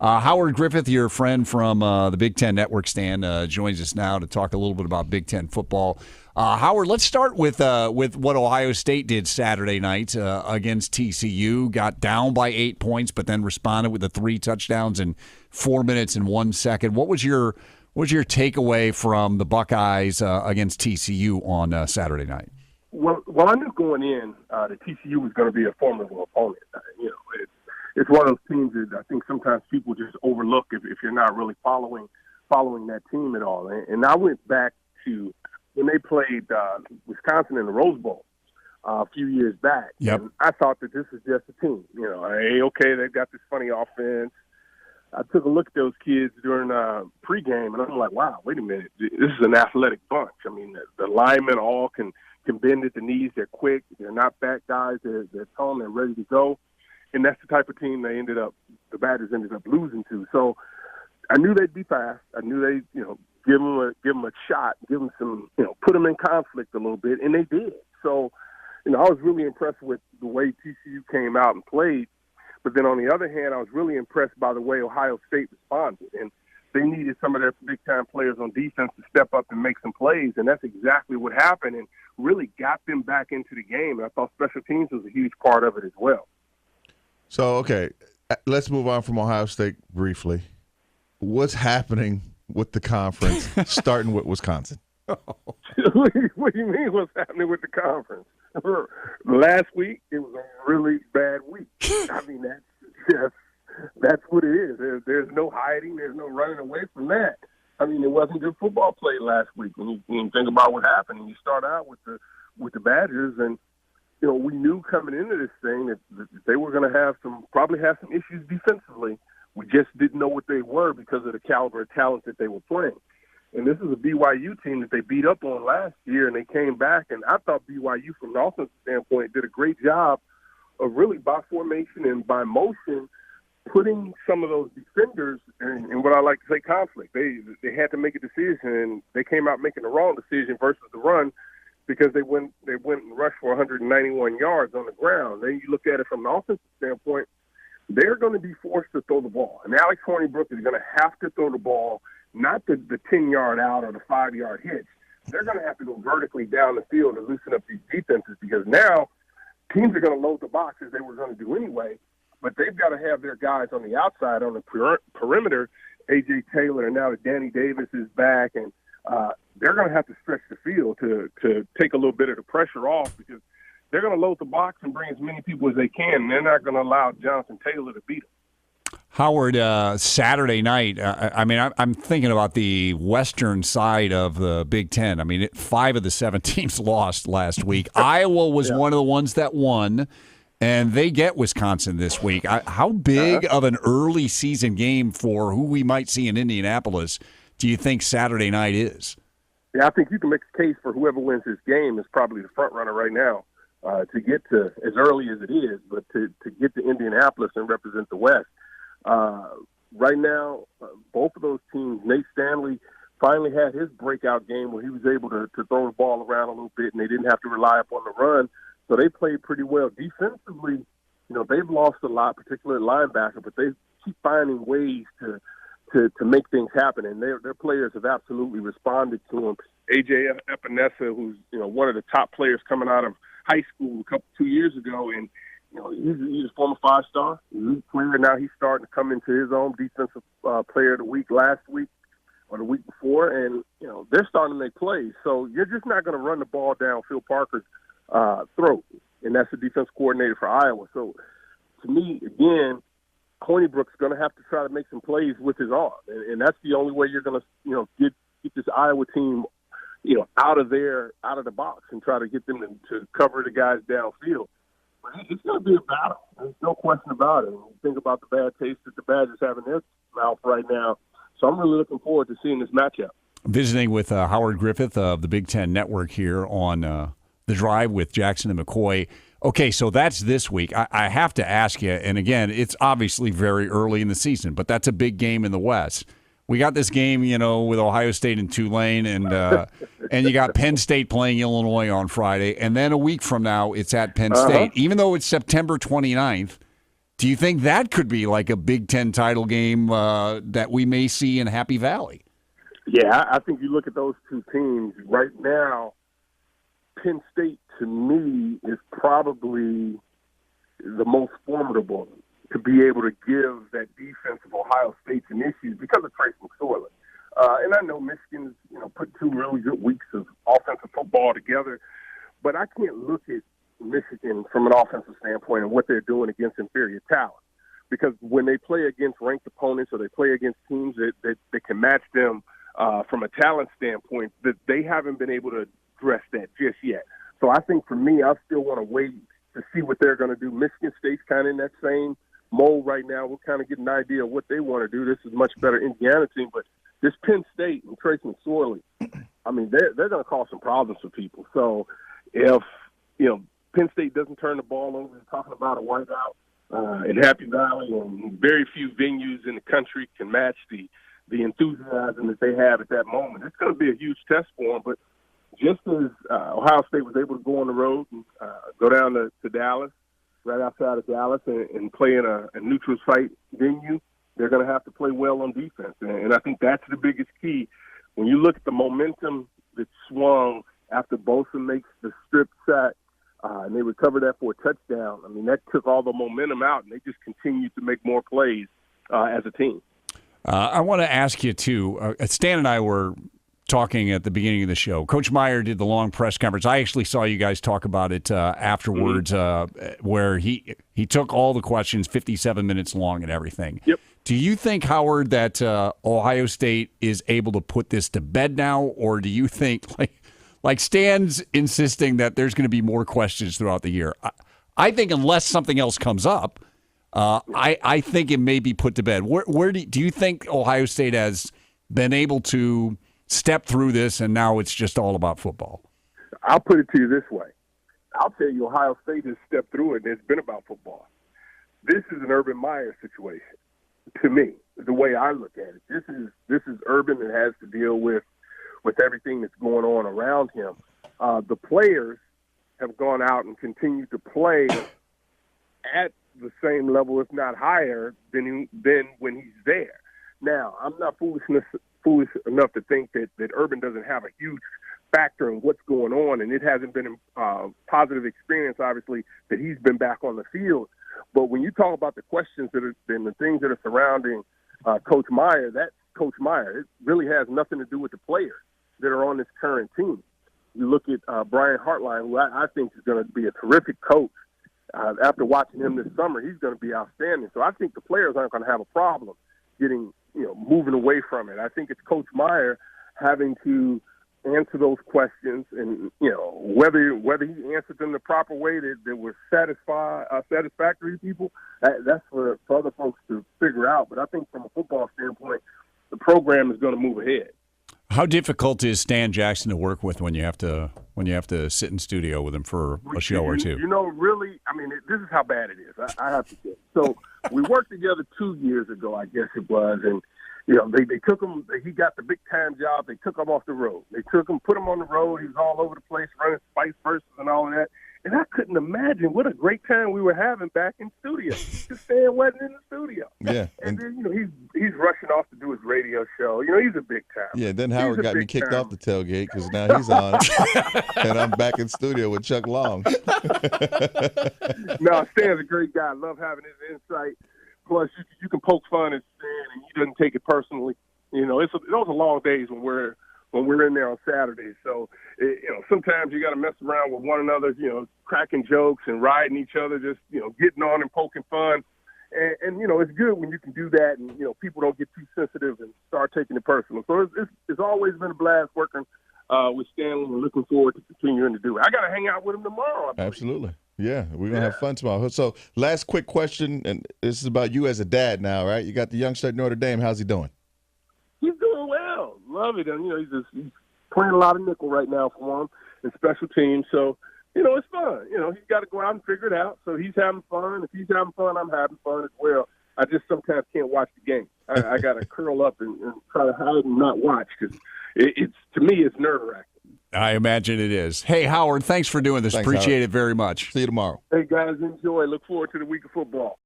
Howard Griffith, your friend from the Big Ten Network stand, joins us now to talk a little bit about Big Ten football. Howard, let's start with what Ohio State did Saturday night against TCU. Got down by 8 points, but then responded with the 3 touchdowns in 4 minutes and 1 second. What was your takeaway from the Buckeyes against TCU on Saturday night? Well, I knew going in that TCU was going to be a formidable opponent. It's one of those teams that I think sometimes people just overlook if you're not really following that team at all. And I went back to when they played Wisconsin in the Rose Bowl a few years back. Yep. And I thought that this is just a team. Hey, okay, they got this funny offense. I took a look at those kids during pregame, and I'm like, wow, wait a minute. This is an athletic bunch. I mean, the linemen all can bend at the knees. They're quick. They're not fat guys. They're tall and ready to go. And that's the type of team the Badgers ended up losing to. So I knew they'd be fast. I knew they'd, give them a shot, give them some, put them in conflict a little bit, and they did. So, I was really impressed with the way TCU came out and played. But then on the other hand, I was really impressed by the way Ohio State responded. And they needed some of their big-time players on defense to step up and make some plays, and that's exactly what happened and really got them back into the game. And I thought special teams was a huge part of it as well. So, okay, let's move on from Ohio State briefly. What's happening with the conference, starting with Wisconsin? What do you mean what's happening with the conference? Last week, it was a really bad week. I mean, that's what it is. There's no hiding. There's no running away from that. I mean, it wasn't good football play last week. When you think about what happened, and you start out with the Badgers, and we knew coming into this thing that they were going to probably have some issues defensively. We just didn't know what they were because of the caliber of talent that they were playing. And this is a BYU team that they beat up on last year, and they came back. And I thought BYU, from an offensive standpoint, did a great job of really by formation and by motion putting some of those defenders in what I like to say conflict. They had to make a decision, and they came out making the wrong decision versus the run because they went and rushed for 191 yards on the ground. Then you look at it from an offensive standpoint, they're going to be forced to throw the ball. And Alex Hornibrook is going to have to throw the ball, not the 10-yard out or the 5-yard hitch. They're going to have to go vertically down the field to loosen up these defenses because now teams are going to load the box as they were going to do anyway, but they've got to have their guys on the outside on the perimeter. A.J. Taylor and now that Danny Davis is back, and they're going to have to stretch the field to take a little bit of the pressure off because they're going to load the box and bring as many people as they can, and they're not going to allow Jonathan Taylor to beat them. Howard, Saturday night, I'm thinking about the western side of the Big Ten. I mean, 5 of the 7 teams lost last week. Iowa was one of the ones that won, and they get Wisconsin this week. How big of an early season game for who we might see in Indianapolis do you think Saturday night is? Yeah, I think you can make a case for whoever wins this game is probably the front runner right now to get to as early as it is, but to get to Indianapolis and represent the West. Right now, both of those teams, Nate Stanley finally had his breakout game where he was able to throw the ball around a little bit and they didn't have to rely upon the run. So they played pretty well. Defensively, they've lost a lot, particularly at linebacker, but they keep finding ways to make things happen, and their players have absolutely responded to them. A.J. Epinesa, who's one of the top players coming out of high school 2 years ago, and he's a former 5-star elite player. Now he's starting to come into his own defensive player of the week last week or the week before, and they're starting to make plays. So you're just not going to run the ball down Phil Parker's throat, and that's the defense coordinator for Iowa. So to me, again, Hornibrook's going to have to try to make some plays with his arm, and that's the only way you're going to get this Iowa team out of the box and try to get them to cover the guys downfield. It's going to be a battle. There's no question about it. Think about the bad taste that the Badgers have in their mouth right now. So I'm really looking forward to seeing this matchup. Visiting with Howard Griffith of the Big Ten Network here on The Drive with Jackson and McCoy. Okay, so that's this week. I have to ask you, and again, it's obviously very early in the season, but that's a big game in the West. We got this game, with Ohio State and Tulane, and you got Penn State playing Illinois on Friday, and then a week from now it's at Penn State. Even though it's September 29th, Do you think that could be like a Big Ten title game that we may see in Happy Valley? Yeah, I think you look at those two teams right now. Penn State, to me, is probably the most formidable to be able to give that defense of Ohio State some issues because of Trace McSorley. And I know Michigan's, put 2 really good weeks of offensive football together, but I can't look at Michigan from an offensive standpoint and what they're doing against inferior talent. Because when they play against ranked opponents or they play against teams that can match them from a talent standpoint, that they haven't been able to address that just yet. So I think for me, I still want to wait to see what they're going to do. Michigan State's kind of in that same mold right now. We'll kind of get an idea of what they want to do. This is much better Indiana team, but this Penn State and Trace McSorley, I mean, they're going to cause some problems for people. So if, Penn State doesn't turn the ball over, talking about a whiteout in Happy Valley, and very few venues in the country can match the enthusiasm that they have at that moment. It's going to be a huge test for them, but just as Ohio State was able to go on the road and go down to Dallas, right outside of Dallas, and play in a neutral site venue, they're going to have to play well on defense. And I think that's the biggest key. When you look at the momentum that swung after Bosa makes the strip sack, and they recovered that for a touchdown, I mean, that took all the momentum out, and they just continued to make more plays as a team. I want to ask you, too, Stan and I were talking at the beginning of the show. Coach Meyer did the long press conference. I actually saw you guys talk about it afterwards, where he took all the questions, 57 minutes long and everything. Yep. Do you think, Howard, that Ohio State is able to put this to bed now, or do you think, like Stan's insisting that there's going to be more questions throughout the year? I think unless something else comes up, I think it may be put to bed. Where do you think Ohio State has been able to step through this, and now it's just all about football? I'll put it to you this way. I'll tell you, Ohio State has stepped through it, and it's been about football. This is an Urban Meyer situation, to me, the way I look at it. This is Urban that has to deal with everything that's going on around him. The players have gone out and continued to play at the same level, if not higher, than when he's there. Now, I'm not foolish enough to think that Urban doesn't have a huge factor in what's going on, and it hasn't been a positive experience, obviously, that he's been back on the field. But when you talk about the questions and the things that are surrounding Coach Meyer, that's Coach Meyer. It really has nothing to do with the players that are on this current team. You look at Brian Hartline, who I think is going to be a terrific coach. After watching him this summer, he's going to be outstanding. So I think the players aren't going to have a problem getting, moving away from it. I think it's Coach Meyer having to answer those questions, and whether he answered them the proper way that was satisfactory to people, that's for other folks to figure out. But I think from a football standpoint, the program is going to move ahead. How difficult is Stan Jackson to work with when you have to sit in studio with him for a show or two? Really, I mean, this is how bad it is. I have to say. So we worked together 2 years ago, I guess it was, and they took him. He got the big time job. They took him off the road. They took him, put him on the road. He was all over the place running spice verses and all of that. And I couldn't imagine what a great time we were having back in studio. Just Stan wasn't in the studio. Yeah, and then he's rushing off to do his radio show. He's a big time. Yeah, then Howard got me kicked off the tailgate because now he's on, and I'm back in studio with Chuck Long. No, Stan's a great guy. I love having his insight. Plus, you can poke fun at Stan, and he doesn't take it personally. Those are long days when we're in there on Saturdays. So, sometimes you got to mess around with one another, cracking jokes and riding each other, just, getting on and poking fun. And it's good when you can do that and, people don't get too sensitive and start taking it personal. So it's always been a blast working with Stanley, and looking forward to continuing to do it. I got to hang out with him tomorrow. Absolutely. Yeah, we're going to have fun tomorrow. So last quick question, and this is about you as a dad now, right? You got the youngster at Notre Dame. How's he doing? He's doing well. Love it. And, he's playing a lot of nickel right now for him in special teams. So, it's fun. He's got to go out and figure it out. So he's having fun. If he's having fun, I'm having fun as well. I just sometimes can't watch the game. I got to curl up and try to hide and not watch because to me, it's nerve-wracking. I imagine it is. Hey, Howard, thanks for doing this. Thanks, Appreciate Howard. it very much. See you tomorrow. Hey, guys, enjoy. Look forward to the week of football.